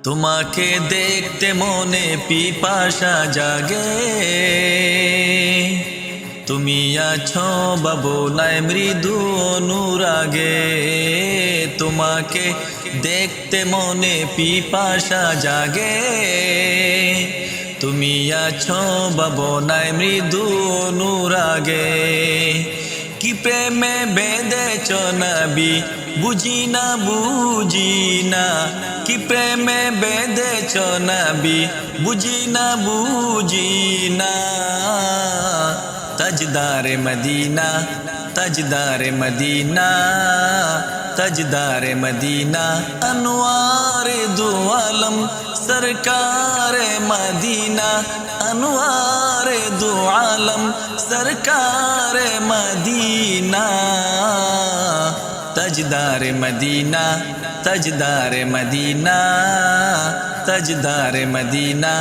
তোমাকে দেখতে মনে পিপাসা জাগে, তুমি আছো ভাবনায় মৃদু অনুরাগে। তোমাকে দেখতে মনে পিপাসা জাগে, তুমি আছো ভাবনায় মৃদু অনুরাগে। কি প্রেমে বেঁধেছ নবী বুঝি না বুঝি না, কি প্রেমে বেঁধেছ নবী বুঝি না বুঝি না। তাজদারে মদিনা, তাজদারে মদিনা, তাজদারে মদিনা, अनवारे दो आलम सरकारे मदीना, अनवारे दो आलम सरकारे मदीना। ताजदारे मदीना, ताजदारे मदीना, ताजदारे मदीना।